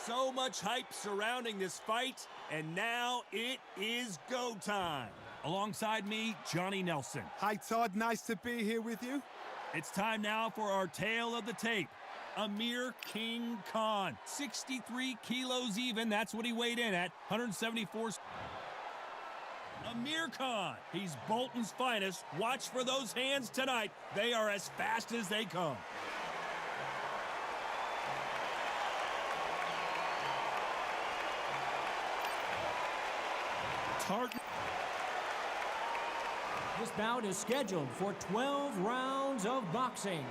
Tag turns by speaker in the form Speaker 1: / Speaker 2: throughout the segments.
Speaker 1: So much hype surrounding this fight, and now it is go time. Alongside me, Johnny Nelson.
Speaker 2: Hi, Todd. Nice to be here with you.
Speaker 1: It's time now for our tale of the tape. Amir King Khan, 63 kilos even. That's what he weighed in at, 174. Amir Khan, he's Bolton's finest. Watch for those hands tonight. They are as fast as they come. Tartan.
Speaker 3: This bout is scheduled for 12 rounds of boxing.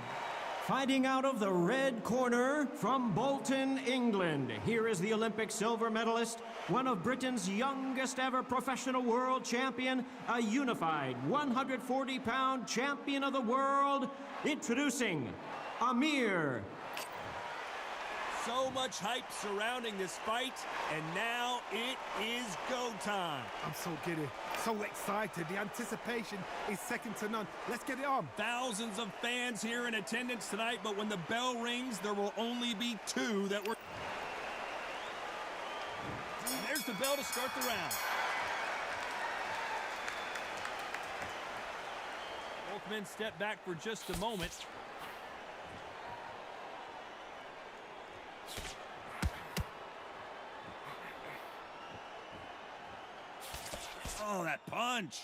Speaker 3: Fighting out of the red corner from Bolton, England, here is the Olympic silver medalist, one of Britain's youngest ever professional world champion, a unified 140-pound champion of the world, introducing Amir.
Speaker 1: So much hype surrounding this fight, and now it is go time.
Speaker 2: I'm so giddy, so excited. The anticipation is second to none. Let's get it on.
Speaker 1: Thousands of fans here in attendance tonight, but when the bell rings, there will only be two that were... And there's the bell to start the round. Both men step back for just a moment. Oh, that punch.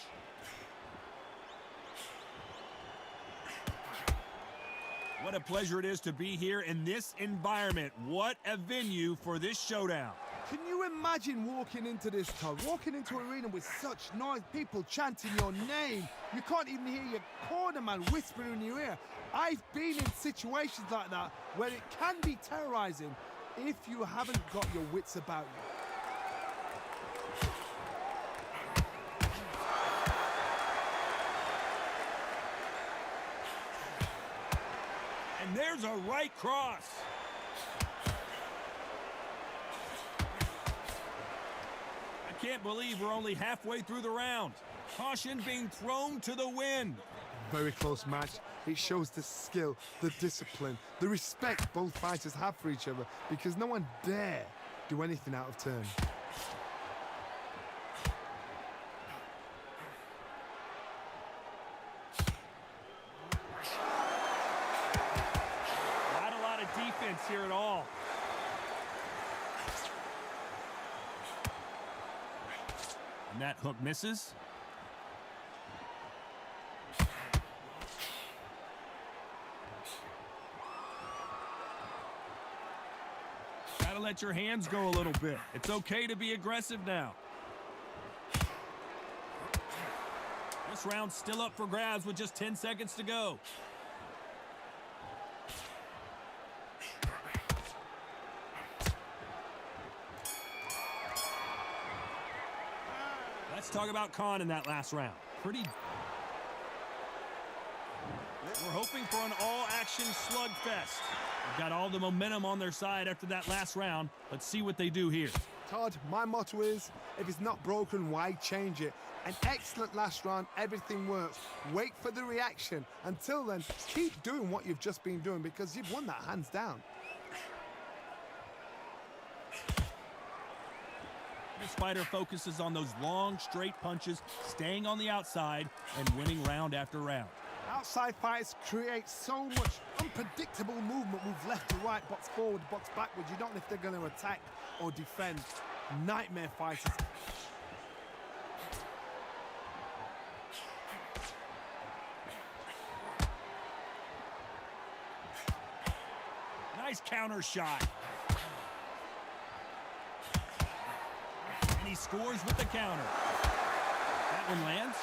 Speaker 1: What a pleasure it is to be here in this environment. What a venue for this showdown.
Speaker 2: Can you imagine walking into this, Todd? Walking into an arena with such noise, people chanting your name. You can't even hear your corner man whispering in your ear. I've been in situations like that where it can be terrorizing if you haven't got your wits about you.
Speaker 1: And there's a right cross. I can't believe we're only halfway through the round. Caution being thrown to the wind.
Speaker 2: Very close match. It shows the skill, the discipline, the respect both fighters have for each other, because no one dare do anything out of turn.
Speaker 1: Defense here at all. And that hook misses. Gotta let your hands go a little bit. It's okay to be aggressive now. This round's still up for grabs with just 10 seconds to go. Let's talk about Khan in that last round. We're hoping for an all-action slugfest. They've got all the momentum on their side after that last round. Let's see what they do here.
Speaker 2: Todd, my motto is, if it's not broken, why change it? An excellent last round, everything works. Wait for the reaction. Until then, keep doing what you've just been doing, because you've won that hands down.
Speaker 1: This fighter focuses on those long, straight punches, staying on the outside, and winning round after round.
Speaker 2: Outside fighters create so much unpredictable movement. Move left to right, box forward, box backwards. You don't know if they're going to attack or defend. Nightmare fighters.
Speaker 1: Nice counter shot. And he scores with the counter. That one lands.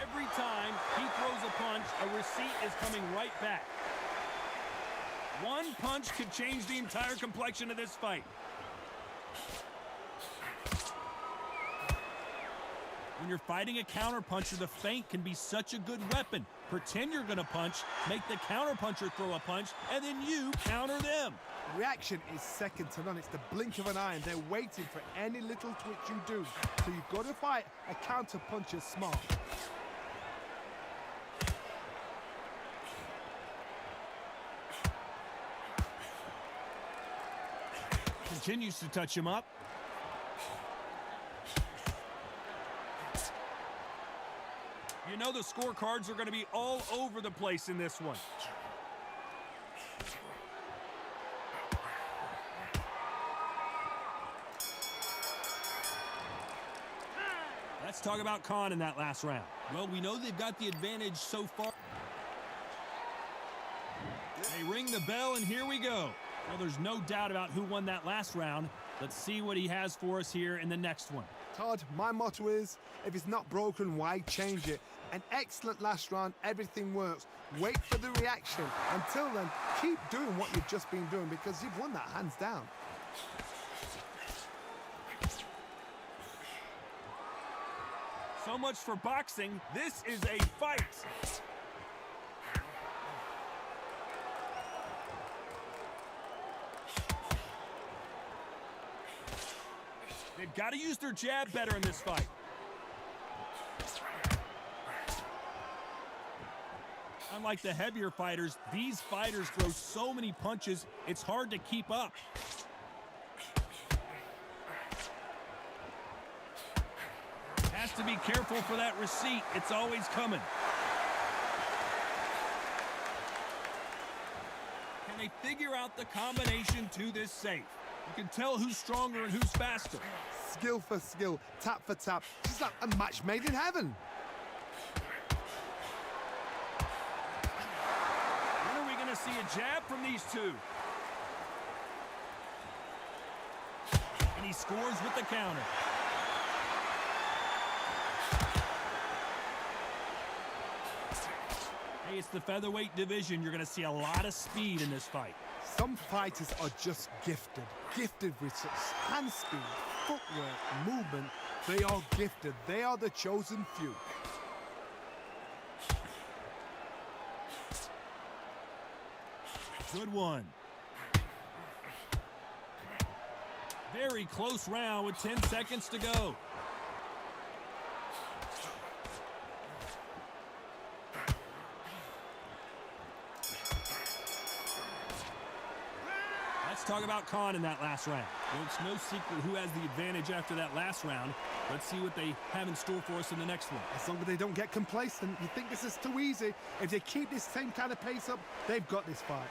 Speaker 1: Every time he throws a punch, a receipt is coming right back. One punch could change the entire complexion of this fight. When you're fighting a counterpuncher, the feint can be such a good weapon. Pretend you're going to punch, make the counterpuncher throw a punch, and then you counter them.
Speaker 2: Reaction is second to none. It's the blink of an eye, and they're waiting for any little twitch you do. So you've got to fight a counterpuncher smart.
Speaker 1: Continues to touch him up. You know the scorecards are going to be all over the place in this one. Let's talk about Khan in that last round. Well, we know they've got the advantage so far. They ring the bell, and here we go. Well, there's no doubt about who won that last round. Let's see what he has for us here in the next one.
Speaker 2: Todd, my motto is, if it's not broken, why change it? An excellent last round, everything works. Wait for the reaction. Until then, keep doing what you've just been doing because you've won that hands down.
Speaker 1: So much for boxing. This is a fight. They've got to use their jab better in this fight. Unlike the heavier fighters, these fighters throw so many punches, it's hard to keep up. Has to be careful for that receipt. It's always coming. Can they figure out the combination to this safe? You can tell who's stronger and who's faster.
Speaker 2: Skill for skill, tap for tap. Just like a match made in heaven.
Speaker 1: When are we going to see a jab from these two? And he scores with the counter. Hey, it's the featherweight division. You're going to see a lot of speed in this fight.
Speaker 2: Some fighters are just gifted. Gifted with such hand speed, footwork, movement. They are gifted. They are the chosen few.
Speaker 1: Good one. Very close round with 10 seconds to go. Let's talk about Khan in that last round. Well, it's no secret who has the advantage after that last round. Let's see what they have in store for us in the next one.
Speaker 2: As long as they don't get complacent, you think this is too easy. If they keep this same kind of pace up, they've got this fight.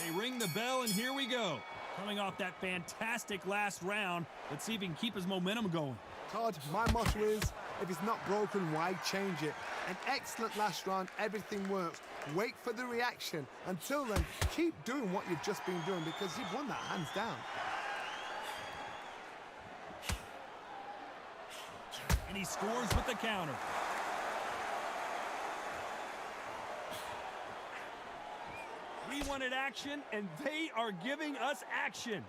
Speaker 1: They ring the bell, and here we go. Coming off that fantastic last round, let's see if he can keep his momentum going.
Speaker 2: Todd, my motto is, if it's not broken, why change it? An excellent last round, everything works. Wait for the reaction. Until then, keep doing what you've just been doing because you've won that hands down.
Speaker 1: And he scores with the counter. We wanted action, and they are giving us action.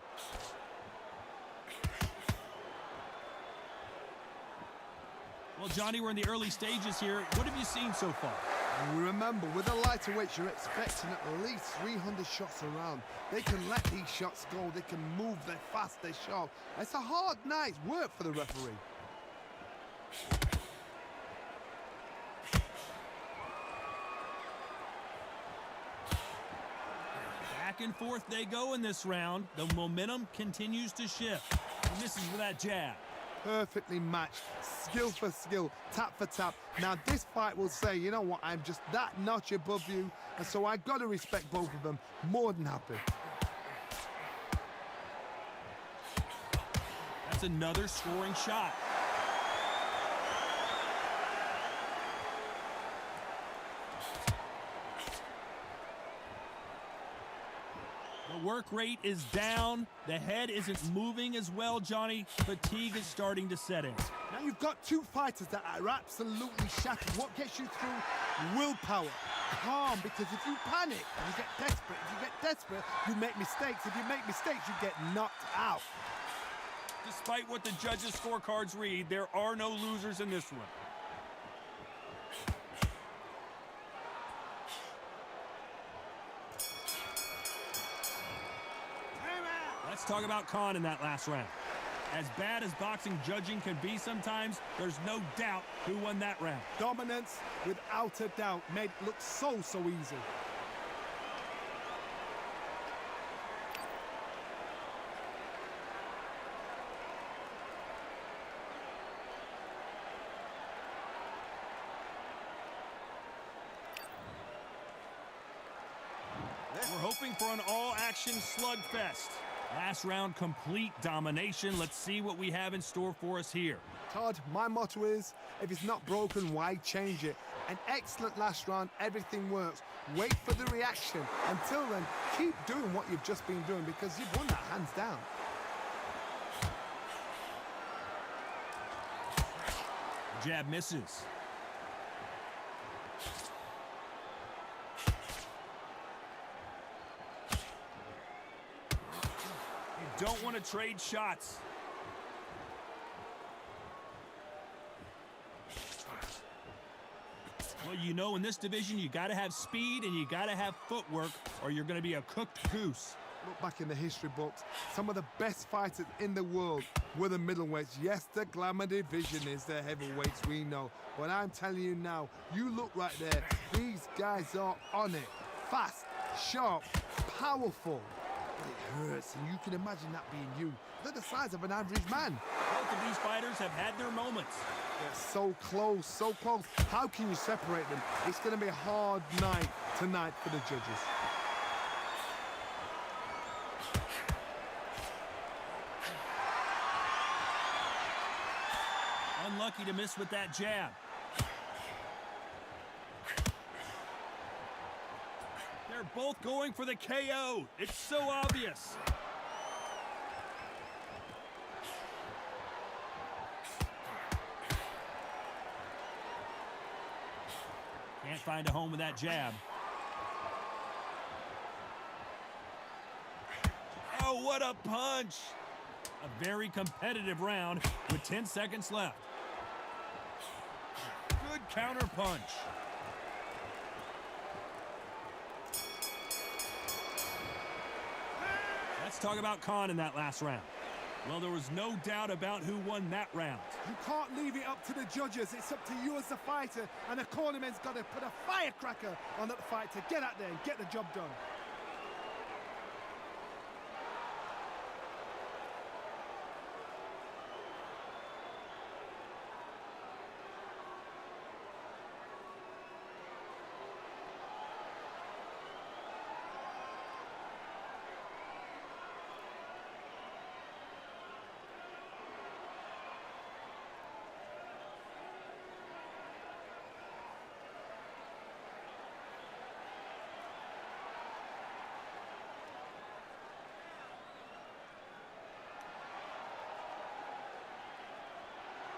Speaker 1: Well, Johnny, we're in the early stages here. What have you seen so far?
Speaker 2: Remember, with the lighter weights, you're expecting at least 300 shots around. They can let these shots go. They can move. They're fast. They're sharp. It's a hard night's work for the referee.
Speaker 1: Back and forth they go in this round. The momentum continues to shift. He misses with that jab.
Speaker 2: Perfectly matched, skill for skill, tap for tap. Now this fight will say, you know what, I'm just that notch above you, and so I've got to respect both of them. More than happy.
Speaker 1: That's another scoring shot. The work rate is down. The head isn't moving as well, Johnny. Fatigue is starting to set in.
Speaker 2: Now you've got two fighters that are absolutely shattered. What gets you through? Willpower. Calm, because if you panic, you get desperate. If you get desperate, you make mistakes. If you make mistakes, you get knocked out.
Speaker 1: Despite what the judges' scorecards read, there are no losers in this one. Let's talk about Khan in that last round. As bad as boxing judging can be sometimes, there's no doubt who won that round.
Speaker 2: Dominance, without a doubt, made it look so easy.
Speaker 1: We're hoping for an all-action slugfest. Last round, complete domination. Let's see what we have in store for us here.
Speaker 2: Todd, my motto is, if it's not broken, why change it? An excellent last round, everything works. Wait for the reaction. Until then, keep doing what you've just been doing because you've won that hands down.
Speaker 1: Jab misses. Don't want to trade shots. Well, you know, in this division, you got to have speed and you got to have footwork or you're going to be a cooked goose.
Speaker 2: Look back in the history books, some of the best fighters in the world were the middleweights. Yes, the glamour division is the heavyweights, we know. But I'm telling you now, you look right there, these guys are on it. Fast, sharp, powerful. It hurts, and you can imagine that being you. They're the size of an average man.
Speaker 1: Both of these fighters have had their moments.
Speaker 2: They're so close, so close. How can you separate them? It's going to be a hard night tonight for the judges.
Speaker 1: Unlucky to miss with that jab. They're both going for the KO. It's so obvious. Can't find a home with that jab. Oh, what a punch. A very competitive round with 10 seconds left. Good counter punch. Let's talk about Khan in that last round. Well, there was no doubt about who won that round.
Speaker 2: You can't leave it up to the judges. It's up to you as the fighter, and the cornerman's got to put a firecracker on that fight to get out there and get the job done.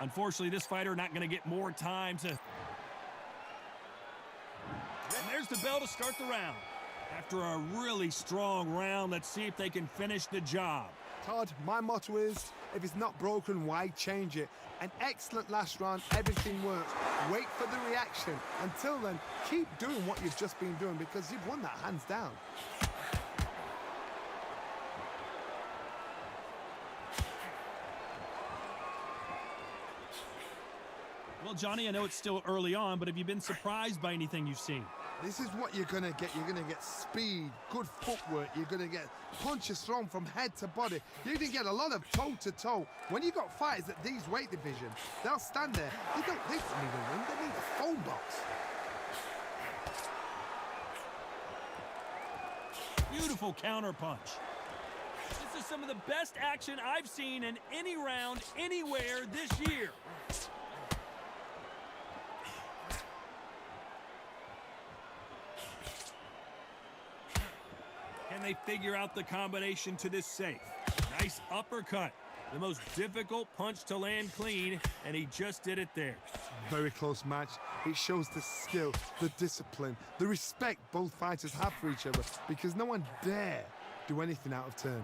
Speaker 1: Unfortunately, this fighter not going to get more time to... And there's the bell to start the round. After a really strong round, let's see if they can finish the job.
Speaker 2: Todd, my motto is, if it's not broken, why change it? An excellent last round, everything works. Wait for the reaction. Until then, keep doing what you've just been doing because you've won that hands down.
Speaker 1: Well, Johnny, I know it's still early on, but have you been surprised by anything you've seen?
Speaker 2: This is what you're going to get. You're going to get speed, good footwork. You're going to get punches thrown from head to body. You're going to get a lot of toe-to-toe. When you got fighters at these weight divisions, they'll stand there. They don't need a ring. They need a phone box.
Speaker 1: Beautiful counter punch. This is some of the best action I've seen in any round, anywhere this year. Can they figure out the combination to this safe? Nice uppercut. The most difficult punch to land clean, and he just did it there.
Speaker 2: Very close match. It shows the skill, the discipline, the respect both fighters have for each other because no one dare do anything out of turn.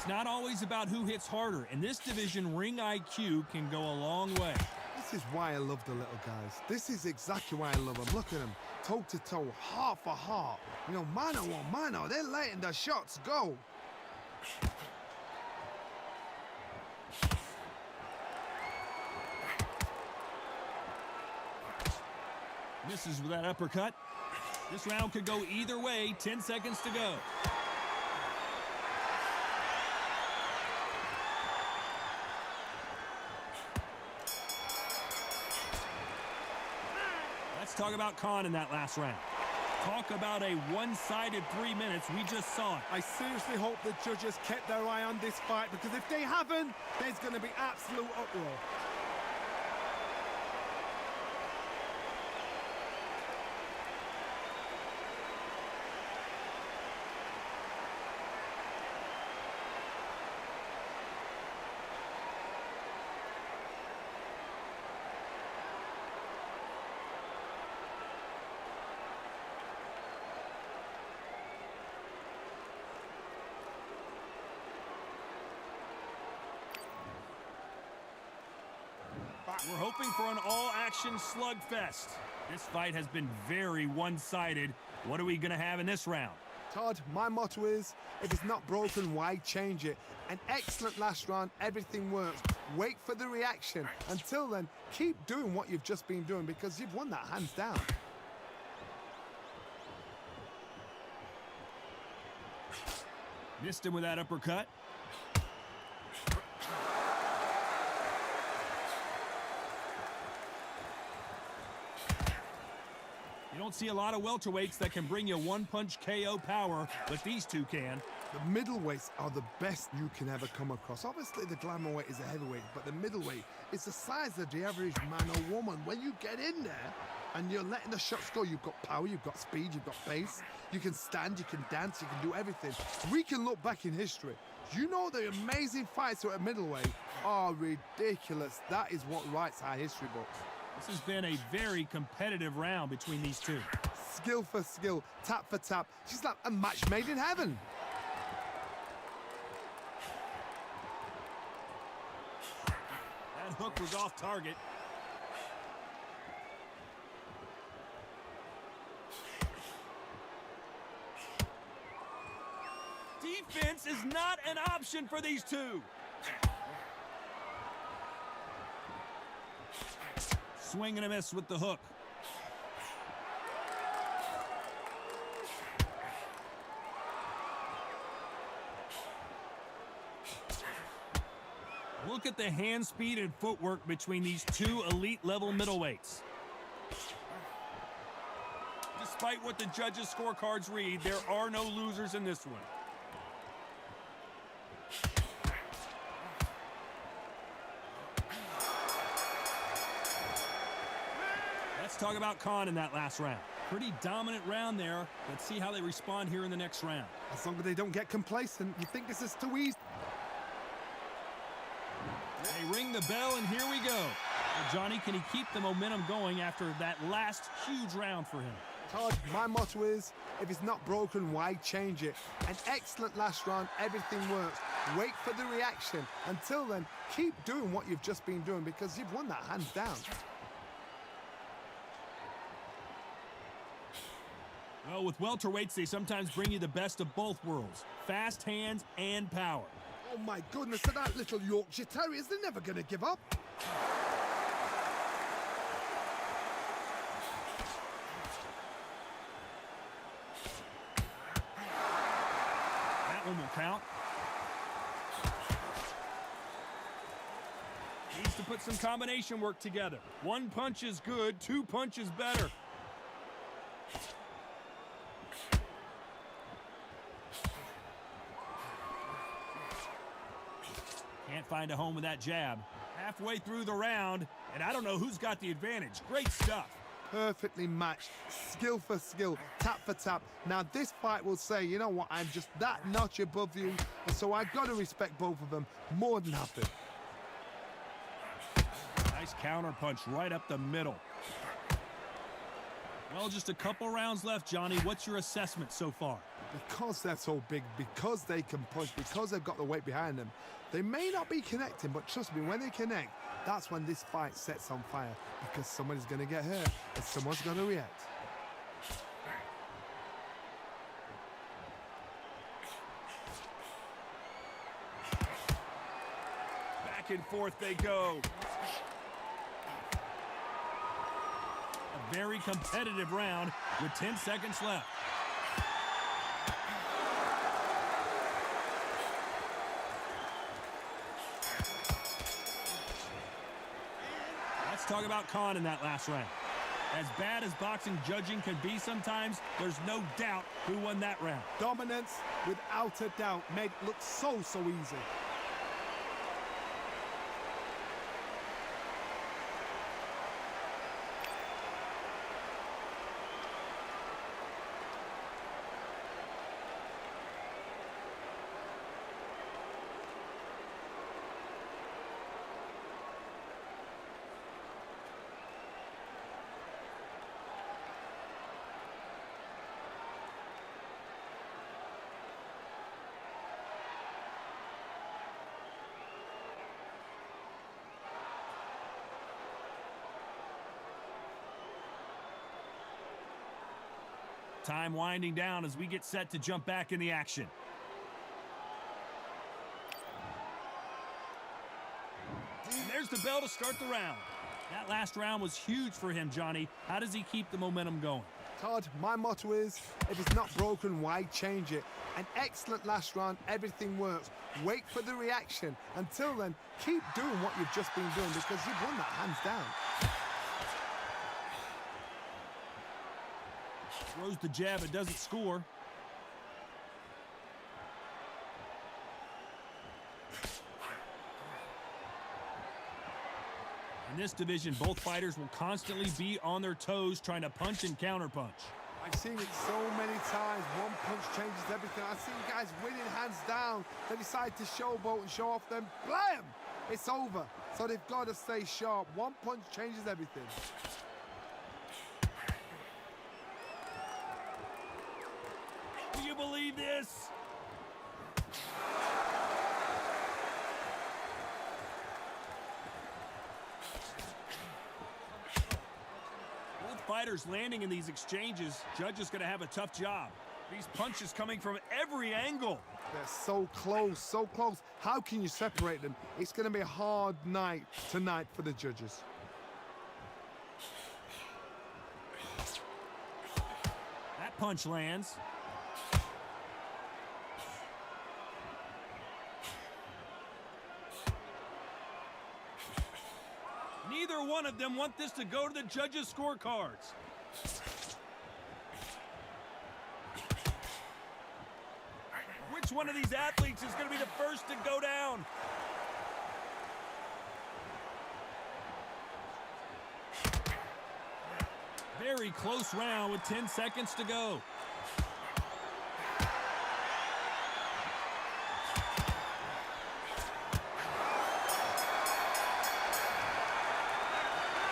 Speaker 1: It's not always about who hits harder. In this division, ring IQ can go a long way.
Speaker 2: This is why I love the little guys. This is exactly why I love them. Look at them, toe to toe, heart for heart. You know, mano a mano, they're letting the shots go.
Speaker 1: Misses with that uppercut. This round could go either way. 10 seconds to go. Let's talk about Khan in that last round. Talk about a one-sided 3 minutes. We just saw it.
Speaker 2: I seriously hope the judges kept their eye on this fight, because if they haven't, there's going to be absolute uproar.
Speaker 1: We're hoping for an all-action slugfest. This fight has been very one-sided. What are we going to have in this round?
Speaker 2: Todd, my motto is, if it's not broken, why change it? An excellent last round, everything works. Wait for the reaction. Until then, keep doing what you've just been doing, because you've won that hands down.
Speaker 1: Missed him with that uppercut. You don't see a lot of welterweights that can bring you one-punch KO power, but these two can.
Speaker 2: The middleweights are the best you can ever come across. Obviously, the glamour weight is a heavyweight, but the middleweight is the size of the average man or woman. When you get in there and you're letting the shots go, you've got power, you've got speed, you've got pace. You can stand, you can dance, you can do everything. We can look back in history. You know the amazing fights at middleweight are ridiculous. That is what writes our history books.
Speaker 1: This has been a very competitive round between these two.
Speaker 2: Skill for skill, tap for tap. She's like a match made in heaven.
Speaker 1: That hook was off target. Defense is not an option for these two. Swing and a miss with the hook. Look at the hand speed and footwork between these two elite-level middleweights. Despite what the judges' scorecards read, there are no losers in this one. Let's talk about Khan in that last round. Pretty dominant round there. Let's see how they respond here in the next round.
Speaker 2: As long as they don't get complacent, you think this is too easy.
Speaker 1: They ring the bell, and here we go. Well, Johnny, can he keep the momentum going after that last huge round for him?
Speaker 2: Todd, my motto is, if it's not broken, why change it? An excellent last round, everything works. Wait for the reaction. Until then, keep doing what you've just been doing, because you've won that hands down.
Speaker 1: Well, with welterweights, they sometimes bring you the best of both worlds. Fast hands and power.
Speaker 2: Oh my goodness, so that little Yorkshire Terriers, they're never going to give up.
Speaker 1: That one will count. Needs to put some combination work together. One punch is good, two punches better. Can't find a home with that jab. Halfway through the round, and I don't know who's got the advantage. Great stuff.
Speaker 2: Perfectly matched, skill for skill, tap for tap. Now this fight will say, you know what, I'm just that notch above you, and so I've got to respect both of them more than happy.
Speaker 1: Nice counter punch right up the middle. Well, just a couple rounds left, Johnny. What's your assessment so far?
Speaker 2: Because they're so big, because they can punch, because they've got the weight behind them, they may not be connecting, but trust me, when they connect, that's when this fight sets on fire, because somebody's going to get hurt and someone's going to react.
Speaker 1: Back and forth they go. A very competitive round with 10 seconds left. Let's talk about Khan in that last round. As bad as boxing judging can be sometimes, there's no doubt who won that round.
Speaker 2: Dominance, without a doubt, made it look so easy.
Speaker 1: Time winding down as we get set to jump back in the action. And there's the bell to start the round. That last round was huge for him, Johnny. How does he keep the momentum going?
Speaker 2: Todd, my motto is, if it's not broken, why change it? An excellent last round, everything works. Wait for the reaction. Until then, keep doing what you've just been doing because you've won that hands down.
Speaker 1: Throws the jab, it doesn't score. In this division, both fighters will constantly be on their toes trying to punch and counterpunch.
Speaker 2: I've seen it so many times. One punch changes everything. I've seen guys winning hands down. They decide to showboat and show off them. Blam! It's over. So they've got to stay sharp. One punch changes everything.
Speaker 1: Do you believe this? Both fighters landing in these exchanges. Judge is going to have a tough job. These punches coming from every angle.
Speaker 2: They're so close, so close. How can you separate them? It's going to be a hard night tonight for the judges.
Speaker 1: That punch lands. Neither one of them want this to go to the judges' scorecards. Which one of these athletes is going to be the first to go down? Very close round with 10 seconds to go.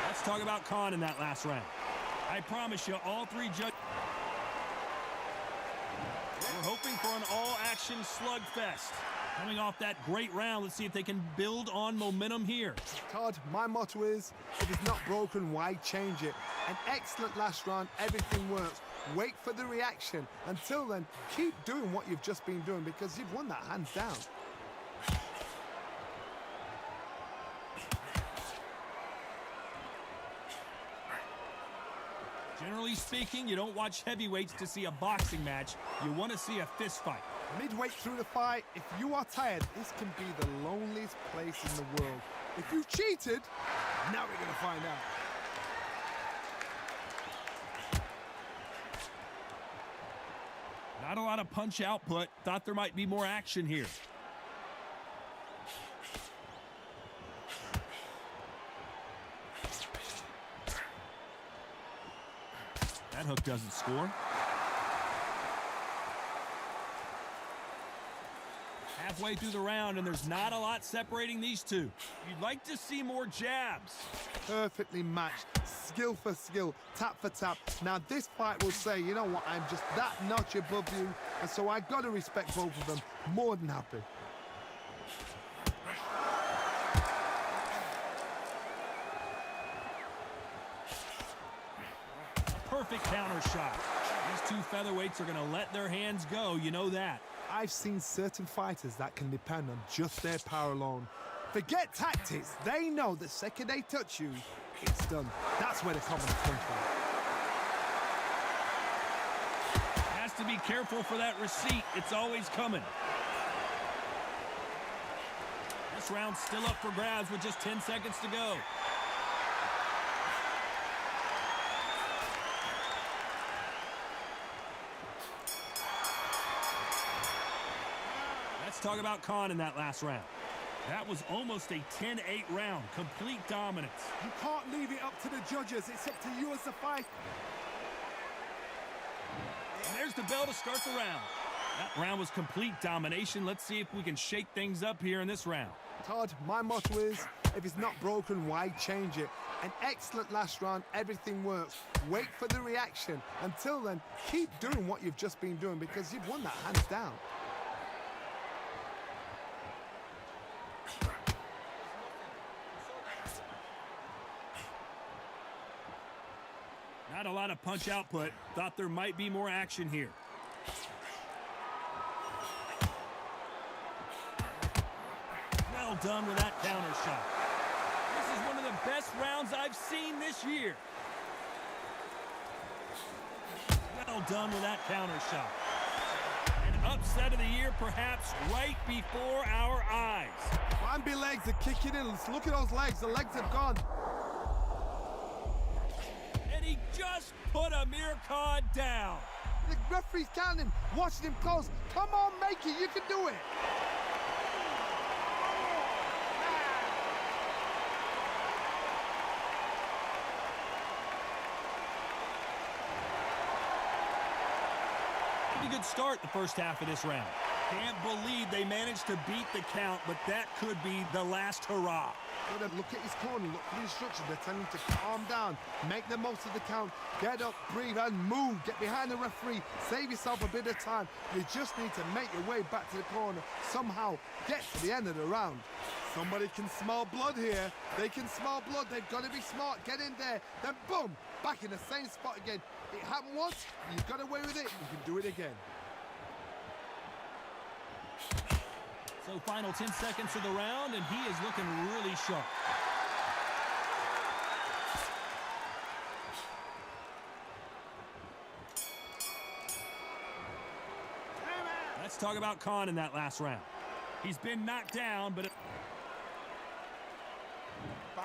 Speaker 1: Let's talk about Khan in that last round. I promise you, all three judges. We're hoping for an all-action slugfest. Coming off that great round, let's see if they can build on momentum here.
Speaker 2: Todd, my motto is, if it's not broken, why change it? An excellent last round, everything works. Wait for the reaction. Until then, keep doing what you've just been doing because you've won that hands down.
Speaker 1: Generally speaking, you don't watch heavyweights to see a boxing match. You want to see a fist fight.
Speaker 2: Midway through the fight, if you are tired, this can be the loneliest place in the world. If you've cheated, now we're going to find out.
Speaker 1: Not a lot of punch output. Thought there might be more action here. That hook doesn't score. halfway through the round, and there's not a lot separating these two. You'd like to see more jabs.
Speaker 2: Perfectly matched, skill for skill, tap for tap. Now this fight will say, you know what, I'm just that notch above you, and so I got to respect both of them. More than happy.
Speaker 1: Perfect counter shot. These two featherweights are going to let their hands go, you know that.
Speaker 2: I've seen certain fighters that can depend on just their power alone. Forget tactics. They know the second they touch you, it's done. That's where the confidence comes from.
Speaker 1: Has to be careful for that receipt. It's always coming. This round's still up for grabs with just 10 seconds to go. Let's talk about Khan in that last round. That was almost a 10-8 round, complete dominance.
Speaker 2: You can't leave it up to the judges. It's up to you as the fight.
Speaker 1: And there's the bell to start the round. That round was complete domination. Let's see if we can shake things up here in this round.
Speaker 2: Todd, my motto is, if it's not broken, why change it? An excellent last round, everything works. Wait for the reaction. Until then, keep doing what you've just been doing because you've won that hands down.
Speaker 1: Not a lot of punch output. Thought there might be more action here. Well done with that counter shot. This is one of the best rounds I've seen this year. Well done with that counter shot. An upset of the year, perhaps right before our eyes.
Speaker 2: Bambi legs are kicking in. Let's look at those legs. The legs have gone.
Speaker 1: And he just put Amir Khan down.
Speaker 2: The referee's counting, watching him close. Come on, make it. You can do it.
Speaker 1: Pretty good start the first half of this round. Can't believe they managed to beat the count, but that could be the last hurrah.
Speaker 2: Look at his corner, look for the instructions. They're telling him to calm down, make the most of the count, get up, breathe, and move. Get behind the referee, save yourself a bit of time. You just need to make your way back to the corner. Somehow, get to the end of the round. Somebody can smell blood here. They can smell blood. They've got to be smart. Get in there. Then boom, back in the same spot again. It happened once, you got away with it, you can do it again.
Speaker 1: So final 10 seconds of the round, and he is looking really sharp. Let's talk about Khan in that last round. He's been knocked down, but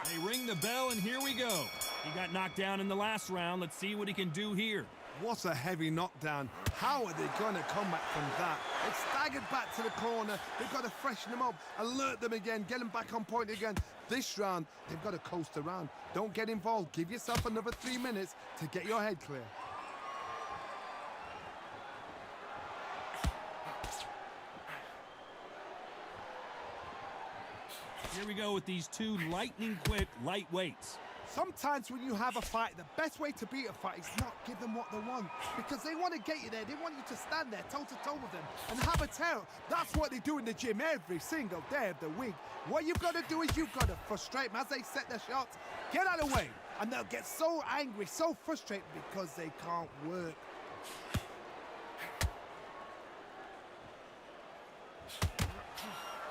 Speaker 1: they ring the bell, and here we go. He got knocked down in the last round. Let's see what he can do here.
Speaker 2: What a heavy knockdown. How are they going to come back from that? They've staggered back to the corner. They've got to freshen them up, alert them again, get them back on point again. This round, they've got to coast around. Don't get involved. Give yourself another 3 minutes to get your head clear.
Speaker 1: Here we go with these two lightning-quick lightweights.
Speaker 2: Sometimes when you have a fight, the best way to beat a fight is not give them what they want. Because they want to get you there. They want you to stand there toe-to-toe with them and have a tear. That's what they do in the gym every single day of the week. What you've got to do is you've got to frustrate them as they set their shots. Get out of the way. And they'll get so angry, so frustrated because they can't work.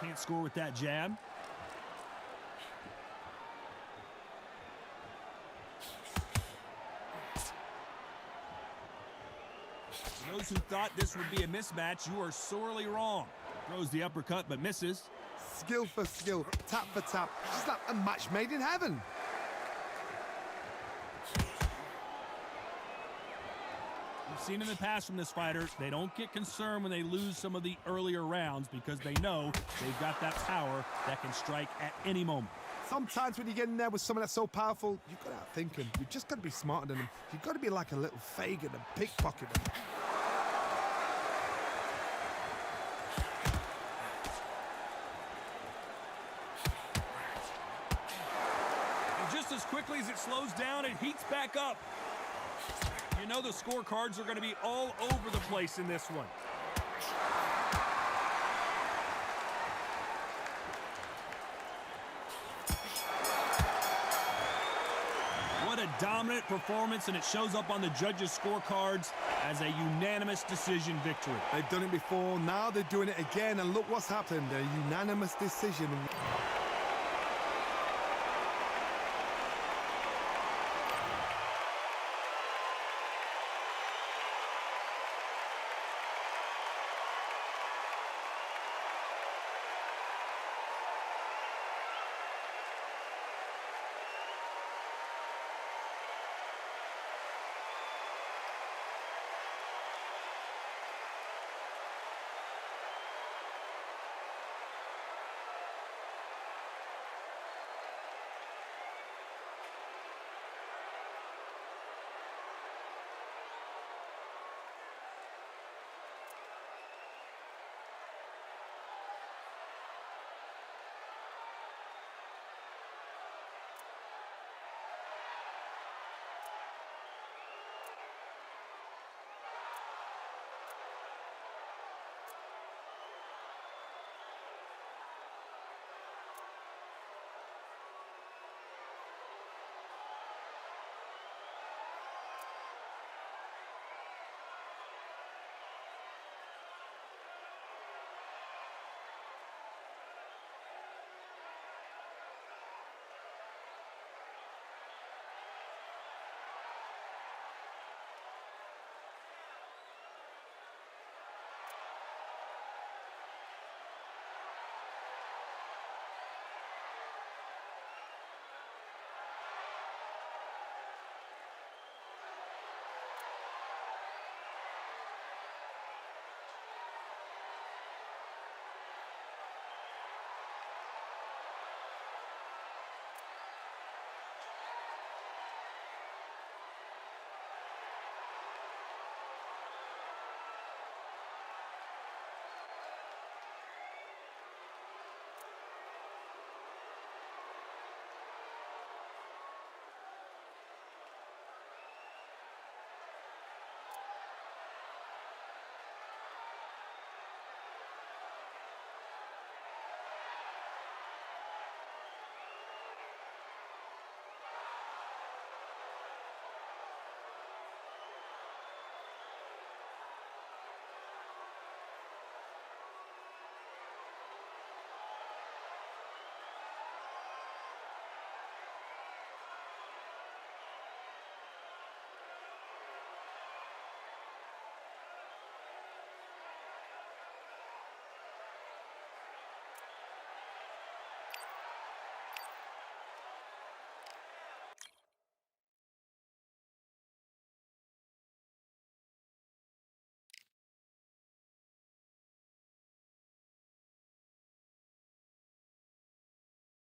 Speaker 1: Can't score with that jab. Those who thought this would be a mismatch, you are sorely wrong. Throws the uppercut but misses.
Speaker 2: Skill for skill, tap for tap. Just like a match made in heaven.
Speaker 1: We've seen in the past from this fighter, they don't get concerned when they lose some of the earlier rounds because they know they've got that power that can strike at any moment.
Speaker 2: Sometimes when you get in there with someone that's so powerful, you've got to outthink him. You've just got to be smarter than him. You've got to be like a little Fagin and pickpocket him.
Speaker 1: quickly as it slows down, it heats back up. You know the scorecards are going to be all over the place in this one. What a dominant performance, and it shows up on the judges' scorecards as a unanimous decision victory.
Speaker 2: They've done it before, now they're doing it again, and look what's happened, a unanimous decision.